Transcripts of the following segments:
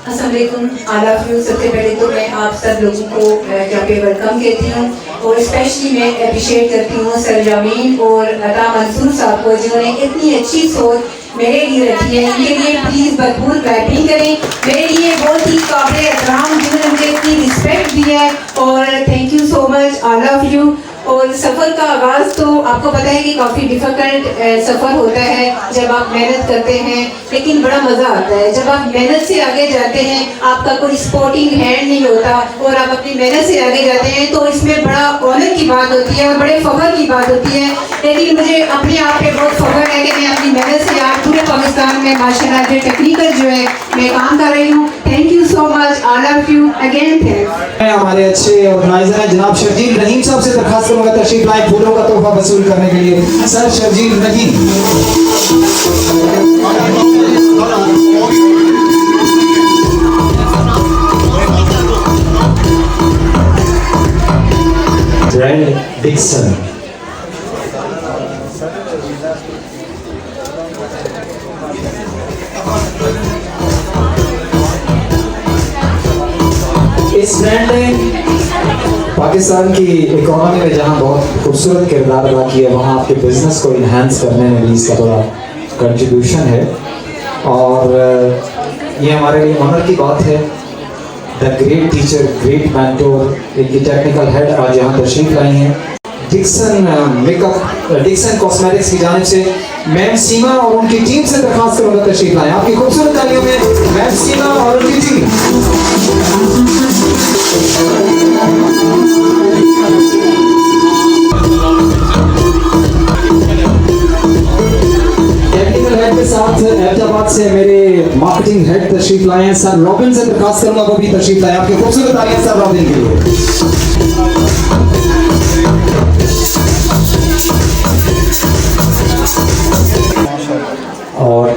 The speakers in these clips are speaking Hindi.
अस्सलाम वालेकुम, आदाब। सबसे पहले तो मैं आप सब लोगों को यहाँ पे वेलकम कहती हूँ और स्पेशली मैं अप्रिशिएट करती हूँ सर जामीन और अता मंसूर साहब को, जिन्होंने इतनी अच्छी सोच मेरे लिए रखी है। इनके लिए प्लीज़ भरपूर क्लैपिंग करें। मेरे लिए बहुत ही काबिल एहतराम, जिन्होंने मुझे इतनी रिस्पेक्ट दी है और thank you so much, I love you. और सफ़र का आगाज़ तो आपको पता है कि काफ़ी डिफ़िकल्ट सफ़र होता है जब आप मेहनत करते हैं, लेकिन बड़ा मज़ा आता है जब आप मेहनत से आगे जाते हैं। आपका कोई सपोर्टिंग हैंड नहीं होता और आप अपनी मेहनत से आगे जाते हैं, तो इसमें बड़ा ऑनर की बात होती है और बड़े फ़ख्र की बात होती है। लेकिन मुझे अपने आप पे बहुत फ़ख्र है कि मैं अपनी मेहनत से आज पूरे पाकिस्तान में माशाल्लाह जो टेक्निकल जो है मैं काम कर रही हूँ। Thank you so much, I love you again. Thanks. हमारे अच्छे ऑर्गेनाइजर हैं जनाब शर्जील रहीम साहब से दरखास्त करूंगा तशरीफ लाए फूलों का तोहफा वसूल करने के लिए। Sir Sharjeel Rahim. Brand Dixon. इस ब्रांड ने पाकिस्तान की इकोनॉमी में जहां बहुत खूबसूरत किरदार अदा किया, वहां आपके बिजनेस को इन्हांस करने में भी इसका बड़ा कंट्रीब्यूशन है। और ये हमारे लिए ऑनर की बात है। The great teacher, great mentor, इनकी टेक्निकल हेड आज यहाँ तशरीफ लाई हैं। डिक्सन मेकअप, डिक्सन कॉस्मेटिक्स की जानिब से मैम सीमा और उनकी टीम से दरखास्त करूंगा तशरीफ लाएं। आपकी खूबसूरत तालियों में मैम सीमा और उनकी टीम। टेक्निकल हेड के साथ अहमदाबाद से मेरे मार्केटिंग हेड तशरीफ लाए हैं सर रॉबिन से दरखास्त करूंगा वो भी तशरीफ लाए। आपकी खूबसूरत तालियां सर रॉबिन के लिए। और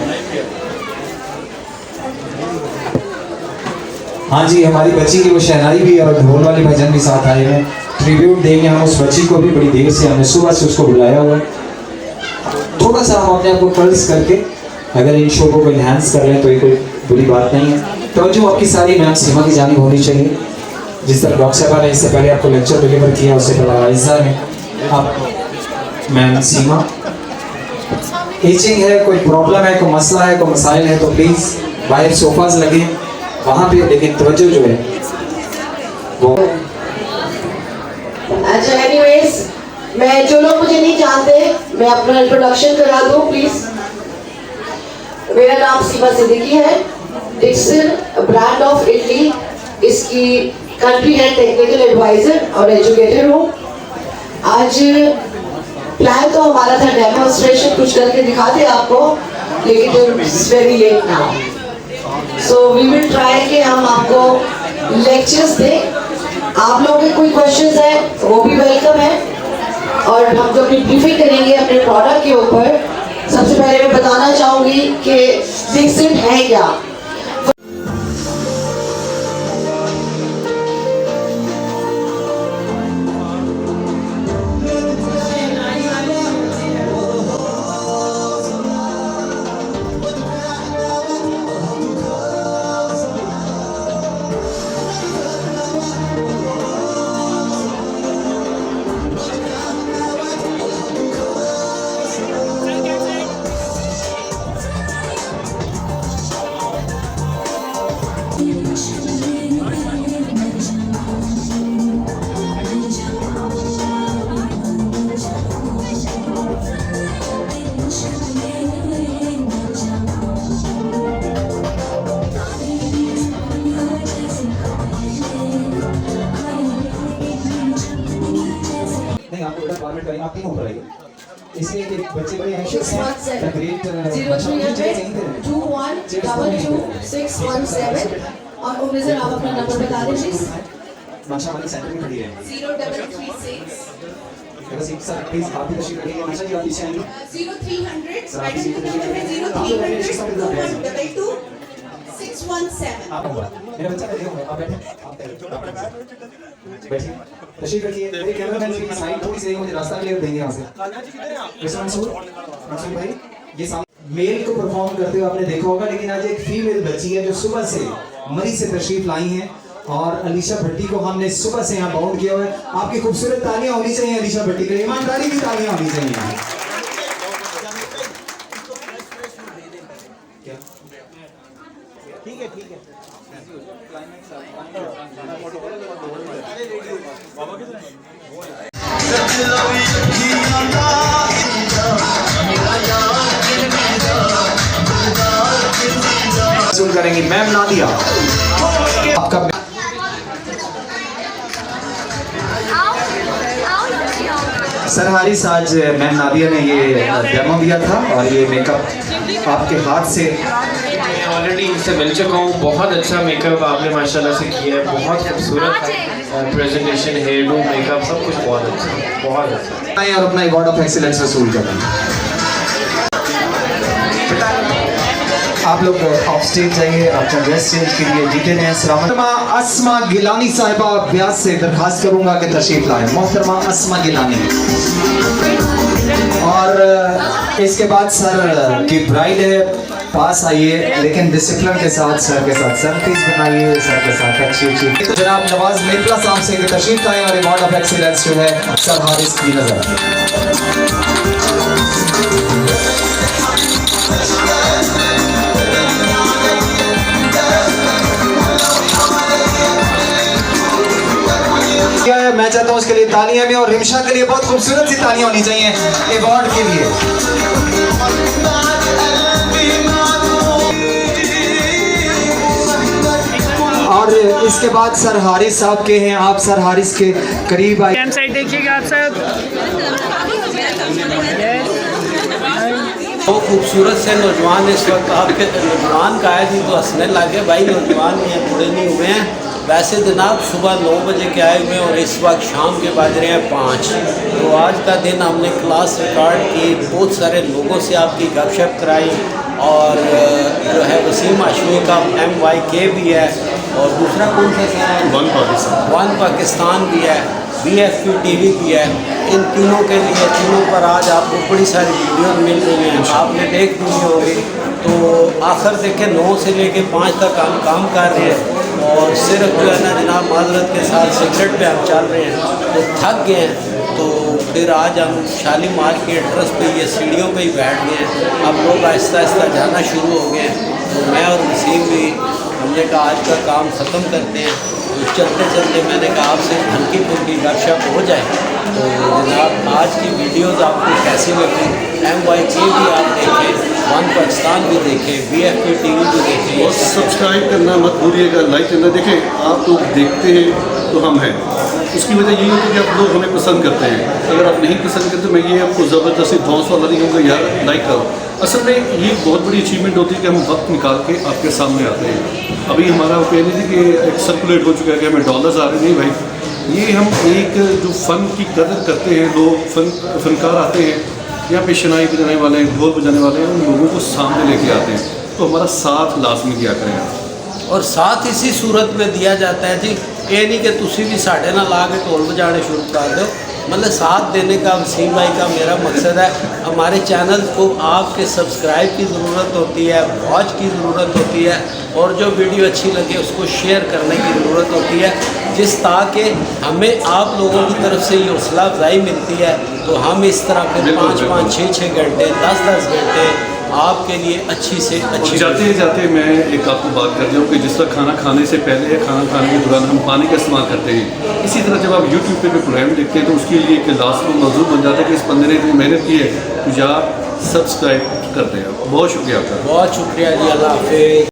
हाँ जी, हमारी बच्ची की वो शहनाई भी और ढोल वाले भजन भी साथ आए हैं। ट्रिब्यूट देंगे हम उस बच्ची को भी, बड़ी देर से हमने सुबह से उसको बुलाया हुआ है। थोड़ा सा हम अपने आप को कर्ज करके अगर इन शो को इन्हांस कर लें तो ये कोई बुरी बात नहीं है। तो जो आपकी सारी मैम सीमा की जानिब होनी चाहिए। जिस तरह डॉक्टर साहबा ने इससे पहले आपको लेक्चर डिलीवर किया, उससे पहले आइज़ा ने, आप मैम सीमा। टीचिंग है, कोई प्रॉब्लम है, कोई मसला है, कोई मसाइल है तो प्लीज़ बाहर सोफाज लगे वहाँ पे, लेकिन तवज्जो जो है वो। अच्छा, एनीवेज, मैं जो लोग मुझे नहीं जानते मैं अपना इंट्रोडक्शन करा दूं प्लीज। मेरा नाम सीमा सिद्दीकी है। डिक्सन ब्रांड ऑफ इटली, इसकी कंट्री एंड टेक्निकल एडवाइजर और एजुकेटर हूँ। आज प्लान तो हमारा था डेमोन्स्ट्रेशन कुछ करके दिखाते आपको, लेकिन it's very late now, so we will try कि हम आपको लेक्चर्स दें। आप लोगों के कोई क्वेश्चंस हैं वो भी वेलकम है। और हम जो अपनी ब्रीफिंग करेंगे अपने प्रोडक्ट के ऊपर, सबसे पहले मैं बताना चाहूँगी कि डिक्सन है क्या। आप तीनों ऊपर आइए। इसलिए कि बच्चे बड़े एंशियस हैं। 03822222617 और उम्मीद है आप अपना नंबर बता दीजिए। माशा वाली सेंटर में खड़ी है। 0336 बस एक सर प्लीज आप भी तशरीफ रखिए। अच्छा जी आप पीछे आएंगे। 0300 सर आप पीछे मैडम आइए। 0300 212 617। आप हुआ मेरा बच्चा बैठे हुए आप बैठे बैठिए तशरीफ रखिए। मेरे कैमरामैन की साइड थोड़ी सी मुझे रास्ता क्लियर देंगे यहाँ से। मिस्टर मंसूर भाई ये मेल को परफॉर्म करते हुए आपने देखा होगा, लेकिन आज एक फीमेल बच्ची है जो सुबह से मरी से तशरीफ लाई हैं और अलीशा भट्टी को हमने सुबह से यहाँ बाउंड किया हुआ है। आपकी खूबसूरत तालियां होनी चाहिए अलीशा भट्टी के लिए, ईमानदारी की तालियां होनी चाहिए। क्या ठीक है सुन करेंगी मैम नादिया आपका। सर हारिस आज मैम नादिया ने ये डेमो दिया था और ये मेकअप आपके हाथ से ऑलरेडी इनसे मिल चुका हूँ। बहुत अच्छा मेकअप आपने माशाल्लाह से किया है, बहुत खूबसूरत प्रेजेंटेशन, हेयर डू, मेकअप सब कुछ बहुत अच्छा, बहुत अच्छा। और अपना अवार्ड ऑफ एक्सीलेंस वसूल करें। आप लोग ऑफ स्टेज जाइए, अपना ड्रेस चेंज कीजिए, जीते रहें। मोहतरमा अस्मा गिलानी साहिबा ब्यास से दरखास्त करूंगा कि तशरीफ लाएं। मोहतरमा अस्मा गिलानी। और इसके बाद सर की ब्राइड है, पास आइए लेकिन डिसिप्लिन के साथ सर के साथ सेल्फीज बनाइए, सर के साथ अच्छी तो जनाब नवाज मेखला साहब से तशरीफ लाएं और अवार्ड ऑफ एक्सीलेंस जो है सर हारिस की नजर। मैं चाहता हूँ उसके लिए तालियां भी, और रिमशा के लिए बहुत खूबसूरत सी तालियां होनी चाहिए अवार्ड के लिए। और इसके बाद सर हारिस साहब के हैं, आप सर हारिस के करीब आए। कैम साइड देखिएगा आप सब। वो खूबसूरत से नौजवान इस वक्त आपके नौजवान का है जी, तो हंसने लगे भाई, नौजवान नहीं है, बूढ़े नहीं हुए हैं। वैसे जनाब सुबह 9 बजे के आए हुए हैं और इस वक्त शाम के बज रहे हैं 5। तो आज का दिन हमने क्लास रिकॉर्ड की, बहुत सारे लोगों से आपकी गपशप कराई, और जो है वसीम आशमी का MYK भी है, और दूसरा कौन सा है वन पाकिस्तान भी है, BFP TV भी है। इन तीनों के लिए, तीनों पर आज आपको बड़ी सारी वीडियो मिल रही हैं, आपने देख ली होगी। तो आखिर देखें 9 से लेके 5 तक हम काम कर रहे हैं, और सिर्फ जो है ना जनाब माजरत के साथ सिगरेट पे हम चल रहे हैं, तो थक गए हैं। तो फिर आज हम शालीमार के एड्रेस पे ये सीढ़ियों पे ही बैठ गए हैं। अब लोग आहिस्ता आहिस्ता जाना शुरू हो गए हैं, तो मैं और वसीम भी हमने कहा आज का काम ख़त्म करते हैं। तो चलते चलते मैंने कहा आपसे हल्की फुल्की गपशप हो जाए। तो जनाब आज की वीडियोज़ आपको कैसी लगी? MYK भी आप देखें, वन पाकिस्तान भी देखें, BFP TV भी देखें, और सब्सक्राइब करना मत भूलिएगा, लाइक करना। देखें आप लोग देखते हैं तो हम हैं, उसकी वजह यही होती है कि आप लोग हमें पसंद करते हैं। अगर आप नहीं पसंद करते, मैं ये आपको ज़बरदस्ती धौंस वाला नहीं होगा यार लाइक करो। असल में ये बहुत बड़ी अचीवमेंट होती है कि हम वक्त निकाल के आपके सामने आते हैं। अभी हमारा ओपिनियन थी कि एक सर्कुलेट हो चुका है कि हमें डॉलर्स आ रहे नहीं भाई, ये हम एक जो फ़न की कदर करते हैं, लोग फनकार आते हैं यहाँ पे, शनाई बजाने वाले हैं, ढोल बजाने वाले हैं, उन लोगों को सामने लेके आते हैं। तो हमारा साथ लाजमी दिया करें, और साथ इसी सूरत में दिया जाता है जी। ये नहीं कि तुसी भी साढ़े ना ला के ढोल बजाने शुरू कर दो, मतलब साथ देने का वसीम भाई का मेरा मकसद है। हमारे चैनल को आपके सब्सक्राइब की ज़रूरत होती है, वॉच की ज़रूरत होती है, और जो वीडियो अच्छी लगे उसको शेयर करने की ज़रूरत होती है, जिस ताकि हमें आप लोगों की तरफ से ये हौसला अफजाई मिलती है। तो हम इस तरह फिर 5-5, 6-6 घंटे, 10-10 घंटे आपके लिए अच्छी से अच्छी। जाते जाते मैं एक आपको बात कर दूँ कि जिस तरह खाना खाने से पहले या खाना खाने के दौरान हम पानी का इस्तेमाल करते हैं, इसी तरह जब आप YouTube पे कोई प्रोग्राम देखते हैं तो उसके लिए एक लास्ट में मौजूद बन जाता है कि इस बंदे ने इतनी मेहनत की है, तो आप सब्सक्राइब करते हैं। बहुत शुक्रिया आपका, बहुत शुक्रिया जी, अल्लाह हाफिज़।